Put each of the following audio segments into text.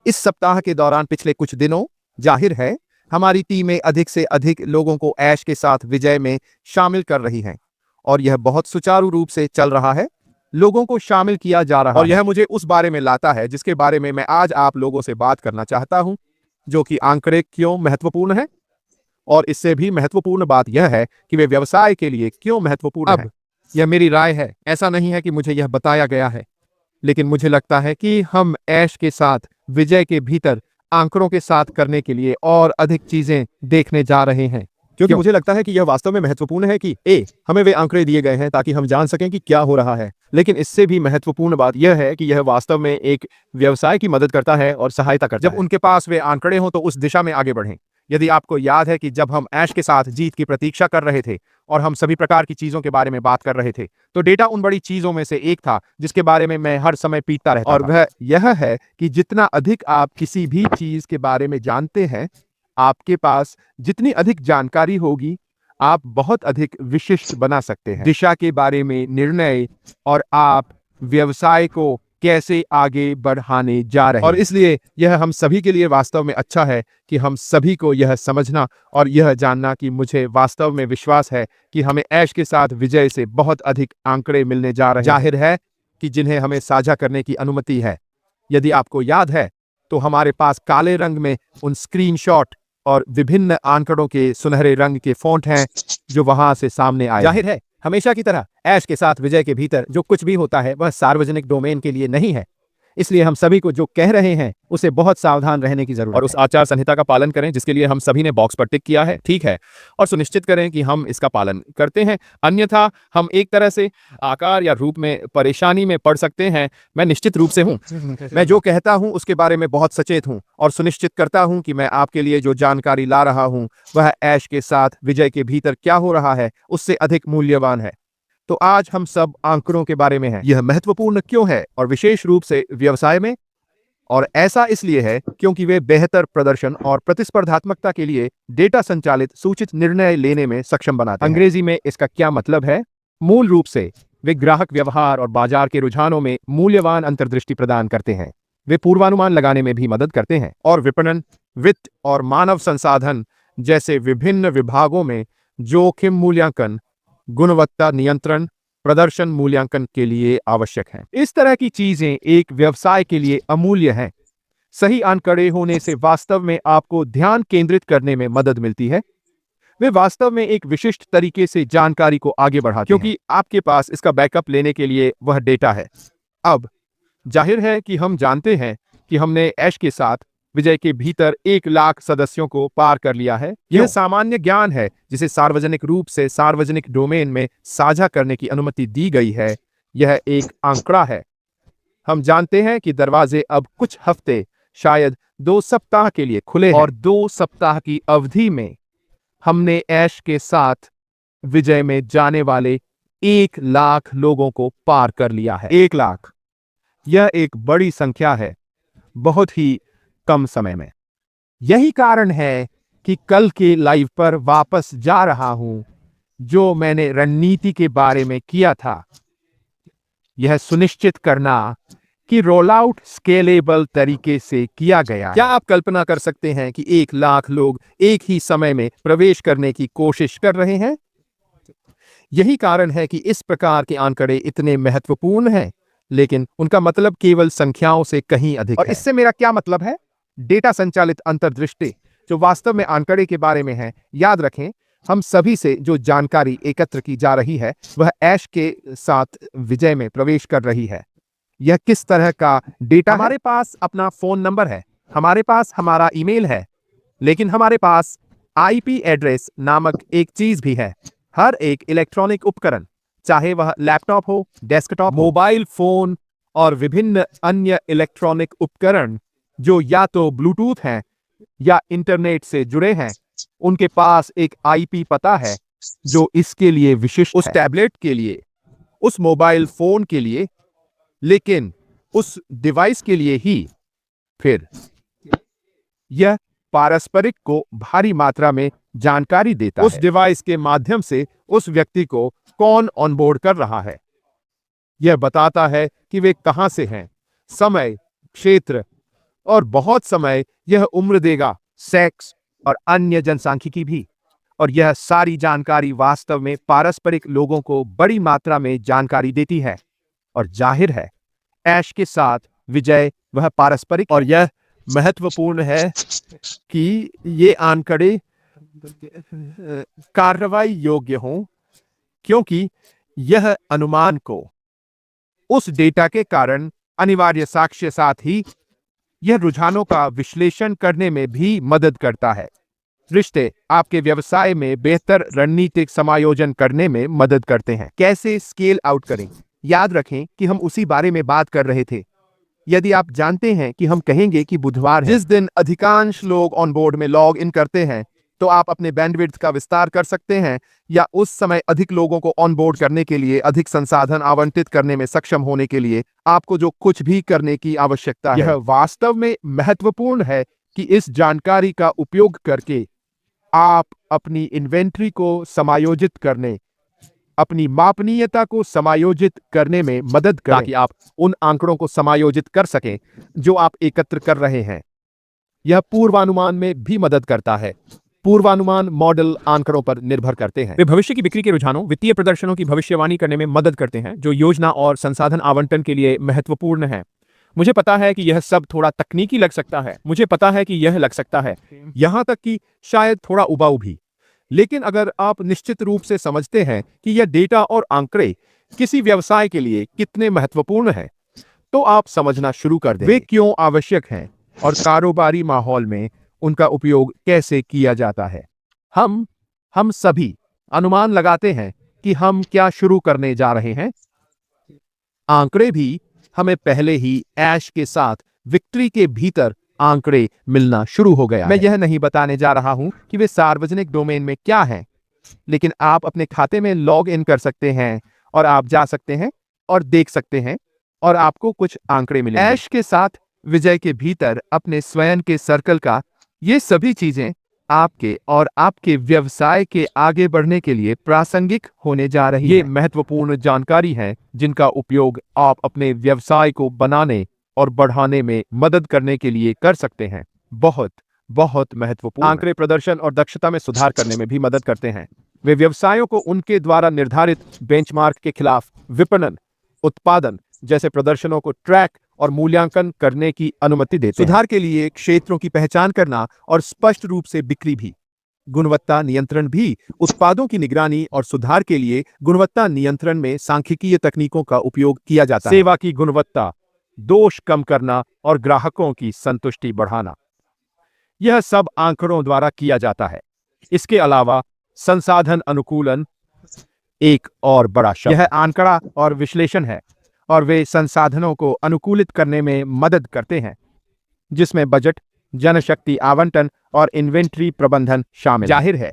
इस सप्ताह के दौरान पिछले कुछ दिनों जाहिर है हमारी टीमें अधिक से अधिक लोगों को ऐश के साथ विजय में शामिल कर रही हैं और यह बहुत सुचारू रूप से चल रहा है। लोगों को शामिल किया जा रहा है और यह मुझे उस बारे में लाता है जिसके बारे में मैं आज आप लोगों से बात करना चाहता हूं, जो कि आंकड़े क्यों महत्वपूर्ण है और इससे भी महत्वपूर्ण बात यह है कि वे व्यवसाय के लिए क्यों महत्वपूर्ण है। यह मेरी राय है, ऐसा नहीं है कि मुझे यह बताया गया है, लेकिन मुझे लगता है कि हम ऐश के साथ विजय के भीतर आंकड़ों के साथ करने के लिए और अधिक चीजें देखने जा रहे हैं, क्योंकि मुझे लगता है कि यह वास्तव में महत्वपूर्ण है कि हमें वे आंकड़े दिए गए हैं ताकि हम जान सकें कि क्या हो रहा है, लेकिन इससे भी महत्वपूर्ण बात यह है कि यह वास्तव में एक व्यवसाय की मदद करता है और सहायता करता है। जब उनके पास वे आंकड़े हों तो उस दिशा में आगे बढ़ें। यदि आपको याद है कि जब हम ऐश के साथ जीत की प्रतीक्षा कर रहे थे और हम सभी प्रकार की चीजों के बारे में बात कर रहे थे, तो डेटा उन बड़ी चीजों में से एक था जिसके बारे में मैं हर समय पीटता रहता और वह यह है कि जितना अधिक आप किसी भी चीज के बारे में जानते हैं, आपके पास जितनी अधिक जानकारी होगी, आप बहुत अधिक विशिष्ट बना सकते हैं दिशा के बारे में निर्णय और आप व्यवसाय को कैसे आगे बढ़ाने जा रहे हैं। और इसलिए यह हम सभी के लिए वास्तव में अच्छा है कि हम सभी को यह समझना और यह जानना कि मुझे वास्तव में विश्वास है कि हमें ऐश के साथ विजय से बहुत अधिक आंकड़े मिलने जा रहे हैं। जाहिर है कि जिन्हें हमें साझा करने की अनुमति है। यदि आपको याद है तो हमारे पास काले रंग में उन स्क्रीनशॉट और विभिन्न आंकड़ों के सुनहरे रंग के फॉन्ट हैं जो वहां से सामने आए। जाहिर है हमेशा की तरह ऐश के साथ विजय के भीतर जो कुछ भी होता है वह सार्वजनिक डोमेन के लिए नहीं है, इसलिए हम सभी को जो कह रहे हैं उसे बहुत सावधान रहने की जरूरत है और उस आचार संहिता का पालन करें जिसके लिए हम सभी ने बॉक्स पर टिक किया है, ठीक है, और सुनिश्चित करें कि हम इसका पालन करते हैं, अन्यथा हम एक तरह से आकार या रूप में परेशानी में पड़ सकते हैं। मैं निश्चित रूप से हूं, मैं जो कहता हूं उसके बारे में बहुत सचेत हूं और सुनिश्चित करता हूं कि मैं आपके लिए जो जानकारी ला रहा हूं वह ऐश के साथ विजय के भीतर क्या हो रहा है उससे अधिक मूल्यवान है। तो आज हम सब आंकड़ों के बारे में हैं। यह महत्वपूर्ण क्यों है और विशेष रूप से व्यवसाय में, और ऐसा इसलिए है क्योंकि वे बेहतर प्रदर्शन और प्रतिस्पर्धात्मकता के लिए डेटा संचालित सूचित निर्णय लेने में सक्षम बनाते हैं। अंग्रेजी में इसका क्या मतलब है? मूल रूप से वे ग्राहक व्यवहार और बाजार के रुझानों में मूल्यवान अंतर्दृष्टि प्रदान करते हैं। वे पूर्वानुमान लगाने में भी मदद करते हैं और विपणन, वित्त और मानव संसाधन जैसे विभिन्न विभागों में जोखिम मूल्यांकन, गुणवत्ता नियंत्रण, प्रदर्शन मूल्यांकन के लिए आवश्यक हैं। इस तरह की चीजें एक व्यवसाय के लिए अमूल्य हैं। सही आंकड़े होने से वास्तव में आपको ध्यान केंद्रित करने में मदद मिलती है। वे वास्तव में एक विशिष्ट तरीके से जानकारी को आगे बढ़ाते हैं क्योंकि आपके पास इसका बैकअप लेने के लिए वह डेटा है। अब जाहिर है कि हम जानते हैं कि हमने ऐश के साथ विजय के भीतर 1 लाख सदस्यों को पार कर लिया है। यह सामान्य ज्ञान है जिसे सार्वजनिक रूप से सार्वजनिक डोमेन में साझा करने की अनुमति दी गई है। यह एक आंकड़ा है। हम जानते हैं कि दरवाजे अब कुछ हफ्ते, शायद 2 सप्ताह के लिए खुले हैं और 2 सप्ताह की अवधि में हमने ऐश के साथ विजय में जाने वाले 1 लाख लोगों को पार कर लिया है। 1 लाख, यह एक बड़ी संख्या है बहुत ही कम समय में। यही कारण है कि कल के लाइव पर वापस जा रहा हूं जो मैंने रणनीति के बारे में किया था, यह सुनिश्चित करना कि रोल आउट स्केलेबल तरीके से किया गया है। क्या आप कल्पना कर सकते हैं कि 1 लाख लोग एक ही समय में प्रवेश करने की कोशिश कर रहे हैं? यही कारण है कि इस प्रकार के आंकड़े इतने महत्वपूर्ण हैं, लेकिन उनका मतलब केवल संख्याओं से कहीं अधिक है। और इससे मेरा क्या मतलब है? डेटा संचालित अंतर्दृष्टि जो वास्तव में आंकड़े के बारे में है। याद रखें, हम सभी से जो जानकारी एकत्र की जा रही है वह ऐश के साथ विजय में प्रवेश कर रही है। यह किस तरह का डेटा? हमारे पास अपना फोन नंबर है, हमारे पास हमारा ईमेल है, लेकिन हमारे पास आईपी एड्रेस नामक एक चीज भी है। हर एक इलेक्ट्रॉनिक उपकरण, चाहे वह लैपटॉप हो, डेस्कटॉप, मोबाइल फोन और विभिन्न अन्य इलेक्ट्रॉनिक उपकरण जो या तो ब्लूटूथ हैं या इंटरनेट से जुड़े हैं, उनके पास एक आईपी पता है जो इसके लिए विशिष्ट उस टैबलेट के लिए, उस मोबाइल फोन के लिए, लेकिन उस डिवाइस के लिए ही। फिर यह पारस्परिक को भारी मात्रा में जानकारी देता है। उस डिवाइस के माध्यम से उस व्यक्ति को कौन ऑनबोर्ड कर रहा है। यह बताता है कि वे कहां से हैं, समय, क्षेत्र, और बहुत समय यह उम्र देगा, सेक्स और अन्य जनसांख्यिकी भी। और यह सारी जानकारी वास्तव में पारस्परिक लोगों को बड़ी मात्रा में जानकारी देती है। और जाहिर है, ऐश के साथ विजय वह पारस्परिक, और यह महत्वपूर्ण है कि ये आंकड़े कार्रवाई योग्य हों, क्योंकि यह अनुमान को उस डेटा के कारण अनिवार्य साक्ष्य, साथ ही यह रुझानों का विश्लेषण करने में भी मदद करता है। रिश्ते आपके व्यवसाय में बेहतर रणनीतिक समायोजन करने में मदद करते हैं। कैसे स्केल आउट करें? याद रखें कि हम उसी बारे में बात कर रहे थे। यदि आप जानते हैं कि हम कहेंगे कि बुधवार है, जिस दिन अधिकांश लोग ऑन बोर्ड में लॉग इन करते हैं, तो आप अपने बैंडविड्थ का विस्तार कर सकते हैं या उस समय अधिक लोगों को ऑन बोर्ड करने के लिए अधिक संसाधन आवंटित करने में सक्षम होने के लिए आपको जो कुछ भी करने की आवश्यकता है। यह वास्तव में महत्वपूर्ण है कि इस जानकारी का उपयोग करके आप अपनी इन्वेंट्री को समायोजित करने, अपनी मापनीयता को समायोजित करने में मदद करें, ताकि आप उन आंकड़ों को समायोजित कर सकें जो आप एकत्र कर रहे हैं। यह पूर्वानुमान में भी मदद करता है। पूर्वानुमान मॉडल आंकड़ों पर निर्भर करते हैं। वे भविष्य की बिक्री के रुझानों, वित्तीय प्रदर्शनों की भविष्यवाणी करने में मदद करते हैं, जो योजना और संसाधन आवंटन के लिए महत्वपूर्ण है। मुझे पता है कि यह सब थोड़ा तकनीकी लग सकता है, मुझे पता है कि यह लग सकता है, यहां तक कि शायद थोड़ा उबाऊ भी। लेकिन अगर आप निश्चित रूप से समझते हैं कि यह डेटा और आंकड़े किसी व्यवसाय के लिए कितने महत्वपूर्ण हैं, तो आप समझना शुरू कर देंगे वे क्यों आवश्यक हैं और कारोबारी माहौल में उनका उपयोग कैसे किया जाता है। हम सभी अनुमान लगाते हैं कि हम क्या शुरू करने जा रहे हैं। आंकड़े भी हमें पहले ही ऐश के साथ विक्ट्री के भीतर आंकड़े मिलना शुरू हो गया। मैं यह नहीं बताने जा रहा हूं कि वे सार्वजनिक डोमेन में क्या हैं, लेकिन आप अपने खाते में लॉग इन कर सकते हैं और आप जा सकते हैं और देख सकते हैं और आपको कुछ आंकड़े मिलेंगे। ऐश के साथ विजय के भीतर अपने स्वयं के सर्कल का ये सभी चीजें आपके और आपके व्यवसाय के आगे बढ़ने के लिए प्रासंगिक होने जा रही है। ये महत्वपूर्ण जानकारी है जिनका उपयोग आप अपने व्यवसाय को बनाने और बढ़ाने में मदद करने के लिए कर सकते हैं। बहुत बहुत महत्वपूर्ण आंकड़े प्रदर्शन और दक्षता में सुधार करने में भी मदद करते हैं। वे व्यवसायों को उनके द्वारा निर्धारित बेंचमार्क के खिलाफ विपणन, उत्पादन जैसे प्रदर्शनों को ट्रैक और मूल्यांकन करने की अनुमति देते हैं। सुधार के लिए क्षेत्रों की पहचान करना और स्पष्ट रूप से बिक्री भी। गुणवत्ता नियंत्रण भी उत्पादों की निगरानी और सुधार के लिए गुणवत्ता नियंत्रण में सांख्यिकीय तकनीकों का उपयोग किया जाता है। सेवा की गुणवत्ता, दोष कम करना और ग्राहकों की संतुष्टि बढ़ाना, यह सब आंकड़ों द्वारा किया जाता है। इसके अलावा संसाधन अनुकूलन एक और बड़ा शब्द। यह आंकड़ा और विश्लेषण है और वे संसाधनों को अनुकूलित करने में मदद करते हैं, जिसमें बजट, जनशक्ति आवंटन और इन्वेंट्री प्रबंधन शामिल। जाहिर है,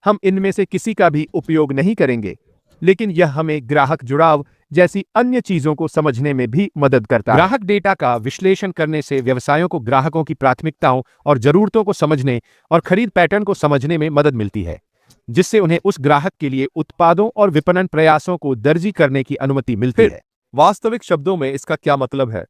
हम इनमें से किसी का भी उपयोग नहीं करेंगे, लेकिन यह हमें ग्राहक जुड़ाव जैसी अन्य चीजों को समझने में भी मदद करता है। ग्राहक डेटा का विश्लेषण करने से व्यवसायों को ग्राहकों की प्राथमिकताओं और जरूरतों को समझने और खरीद पैटर्न को समझने में मदद मिलती है, जिससे उन्हें उस ग्राहक के लिए उत्पादों और विपणन प्रयासों को दर्जी करने की अनुमति मिलती है। वास्तविक शब्दों में इसका क्या मतलब है?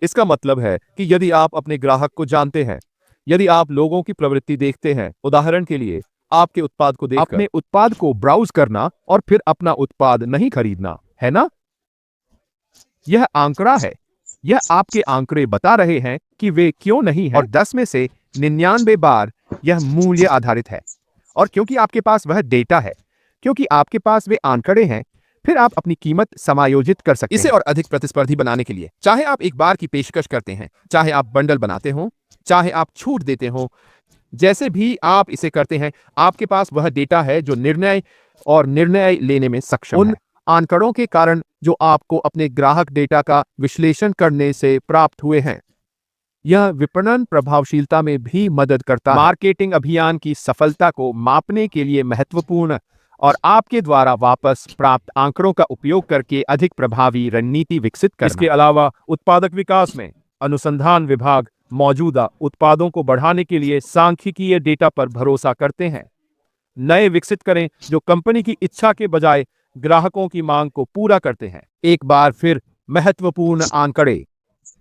इसका मतलब है कि यदि आप अपने ग्राहक को जानते हैं, यदि आप लोगों की प्रवृत्ति देखते हैं, उदाहरण के लिए आपके उत्पाद को देखकर अपने उत्पाद को ब्राउज करना और फिर अपना उत्पाद नहीं खरीदना, है ना? यह आंकड़ा है। यह आपके आंकड़े बता रहे हैं कि वे क्यों नहीं हैं, और 10 में से 99 बार यह मूल्य आधारित है। और क्योंकि आपके पास वह डेटा है, क्योंकि आपके पास वे आंकड़े हैं, फिर आप अपनी कीमत समायोजित कर सकते हैं इसे और अधिक प्रतिस्पर्धी बनाने के लिए। चाहे आप एक बार की पेशकश करते हैं, चाहे आप बंडल बनाते हो, चाहे आप छूट देते हो, जैसे भी आप इसे करते हैं, आपके पास वह डेटा है जो निर्णय लेने में सक्षम है। उन आंकड़ों के कारण जो आपको अपने ग्राहक डेटा का विश्लेषण करने से प्राप्त हुए हैं। यह विपणन प्रभावशीलता में भी मदद करता है। मार्केटिंग अभियान की सफलता को मापने के लिए महत्वपूर्ण और आपके द्वारा वापस प्राप्त आंकड़ों का उपयोग करके अधिक प्रभावी रणनीति विकसित करना। इसके अलावा उत्पादक विकास में अनुसंधान विभाग मौजूदा उत्पादों को बढ़ाने के लिए सांख्यिकीय डेटा पर भरोसा करते हैं। नए विकसित करें जो कंपनी की इच्छा के बजाय ग्राहकों की मांग को पूरा करते हैं। एक बार फिर महत्वपूर्ण आंकड़े,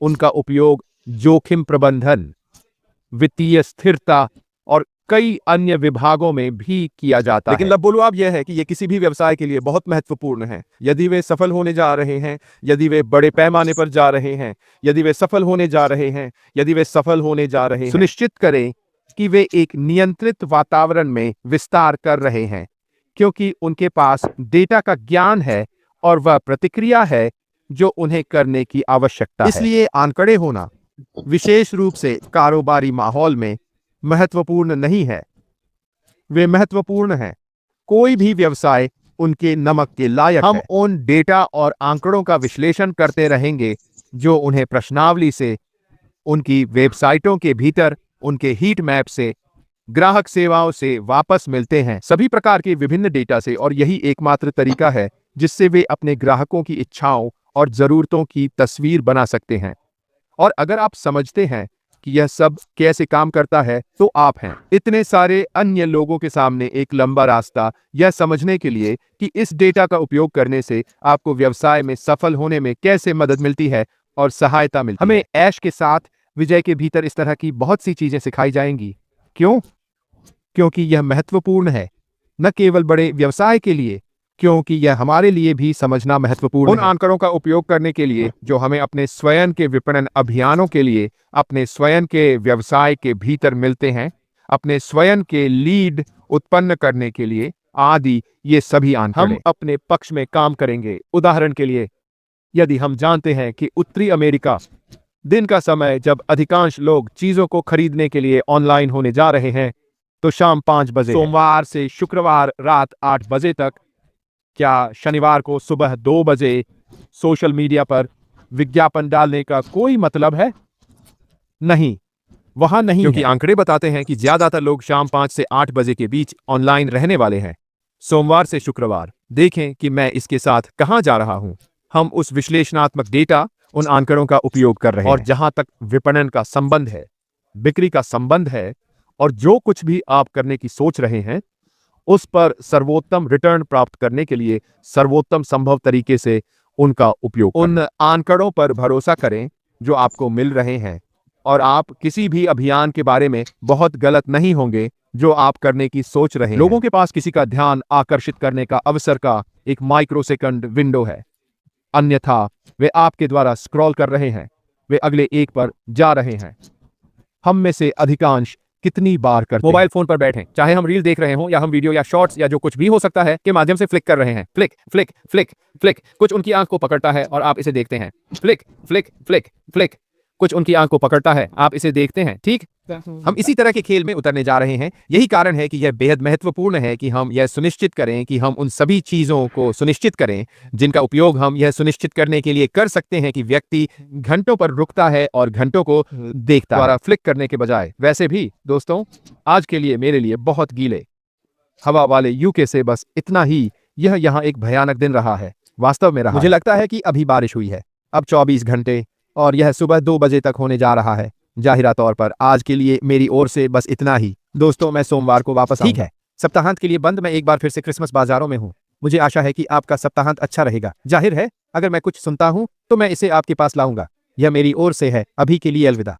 उनका उपयोग जोखिम प्रबंधन, वित्तीय स्थिरता और कई अन्य विभागों में भी किया जाता है। लेकिन लबोलुआब यह है कि यह किसी भी व्यवसाय के लिए बहुत महत्वपूर्ण है। यदि वे सफल होने जा रहे हैं, यदि वे बड़े पैमाने पर जा रहे हैं, यदि वे सफल होने जा रहे हैं, यदि वे सफल होने जा रहे हैं, सुनिश्चित करें कि वे एक नियंत्रित वातावरण में विस्तार कर रहे हैं, क्योंकि उनके पास डेटा का ज्ञान है और वह प्रतिक्रिया है जो उन्हें करने की आवश्यकता है। इसलिए आंकड़े होना विशेष रूप से कारोबारी माहौल में महत्वपूर्ण नहीं है, वे महत्वपूर्ण हैं। कोई भी व्यवसाय उनके नमक के लायक है। हम उन डेटा और आंकड़ों का विश्लेषण करते रहेंगे जो उन्हें प्रश्नावली से, उनकी वेबसाइटों के भीतर, उनके हीट मैप से, ग्राहक सेवाओं से वापस मिलते हैं, सभी प्रकार के विभिन्न डेटा से। और यही एकमात्र तरीका है जिससे वे अपने ग्राहकों की इच्छाओं और जरूरतों की तस्वीर बना सकते हैं। और अगर आप समझते हैं कि यह सब कैसे काम करता है, तो आप हैं। इतने सारे अन्य लोगों के सामने एक लंबा रास्ता यह समझने के लिए कि इस डेटा का उपयोग करने से आपको व्यवसाय में सफल होने में कैसे मदद मिलती है और सहायता मिलती है। हमें ऐश के साथ विजय के भीतर इस तरह की बहुत सी चीजें सिखाई जाएंगी। क्यों? क्योंकि यह महत्वपूर्ण है, न केवल बड़े व्यवसाय के लिए, क्योंकि यह हमारे लिए भी समझना महत्वपूर्ण है। उन आंकड़ों का उपयोग करने के लिए जो हमें अपने स्वयं के विपणन अभियानों के लिए, अपने स्वयं के व्यवसाय के भीतर मिलते हैं, अपने स्वयं के लीड उत्पन्न करने के लिए आदि, ये सभी आंकड़े हम अपने पक्ष में काम करेंगे। उदाहरण के लिए, यदि हम जानते हैं कि उत्तरी अमेरिका दिन का समय जब अधिकांश लोग चीजों को खरीदने के लिए ऑनलाइन होने जा रहे हैं, तो शाम 5 बजे, सोमवार से शुक्रवार रात 8 बजे तक, क्या शनिवार को सुबह 2 बजे सोशल मीडिया पर विज्ञापन डालने का कोई मतलब है? नहीं, वहां नहीं, क्योंकि आंकड़े बताते हैं कि ज्यादातर लोग शाम 5 से 8 बजे के बीच ऑनलाइन रहने वाले हैं, सोमवार से शुक्रवार। देखें कि मैं इसके साथ कहां जा रहा हूं। हम उस विश्लेषणात्मक डेटा, उन आंकड़ों का उपयोग कर रहे हैं। और जहां तक विपणन का संबंध है, बिक्री का संबंध है, और जो कुछ भी आप करने की सोच रहे हैं, उस पर सर्वोत्तम रिटर्न प्राप्त करने के लिए सर्वोत्तम संभव तरीके से उनका उपयोग करें। उन आंकड़ों पर भरोसा करें जो आपको मिल रहे हैं, और आप किसी भी अभियान के बारे में बहुत गलत नहीं होंगे जो आप करने की सोच रहे हैं। लोगों के पास किसी का ध्यान आकर्षित करने का अवसर का एक माइक्रोसेकंड विंडो है, अन्यथा वे आपके द्वारा स्क्रॉल कर रहे हैं, वे अगले एक पर जा रहे हैं। हम में से अधिकांश कितनी बार करते मोबाइल फोन पर बैठे, चाहे हम रील देख रहे हों या हम वीडियो या शॉर्ट्स या जो कुछ भी हो सकता है के माध्यम से फ्लिक कर रहे हैं। फ्लिक फ्लिक फ्लिक फ्लिक, कुछ उनकी आंख को पकड़ता है और आप इसे देखते हैं। फ्लिक फ्लिक फ्लिक फ्लिक, कुछ उनकी आंख को पकड़ता है, आप इसे देखते हैं। ठीक, हम इसी तरह के खेल में उतरने जा रहे हैं। यही कारण है कि यह बेहद महत्वपूर्ण है कि हम यह सुनिश्चित करें कि हम उन सभी चीजों को सुनिश्चित करें जिनका उपयोग हम यह सुनिश्चित करने के लिए कर सकते हैं कि व्यक्ति घंटों पर रुकता है और घंटों को देखता है, फ्लिक करने के बजाय। वैसे भी दोस्तों, आज के लिए मेरे लिए बहुत गीले हवा वाले यूके से बस इतना ही। यह यहाँ एक भयानक दिन रहा है, वास्तव में रहा। मुझे लगता है कि अभी बारिश हुई है, अब 24 घंटे, और यह सुबह 2 बजे तक होने जा रहा है। जाहिरा तौर पर आज के लिए मेरी ओर से बस इतना ही। दोस्तों, मैं सोमवार को वापस आऊंगा। ठीक है, सप्ताहांत के लिए बंद। मैं एक बार फिर से क्रिसमस बाजारों में हूँ। मुझे आशा है कि आपका सप्ताहांत अच्छा रहेगा। जाहिर है, अगर मैं कुछ सुनता हूँ तो मैं इसे आपके पास लाऊंगा। यह मेरी ओर से है। अभी के लिए अलविदा।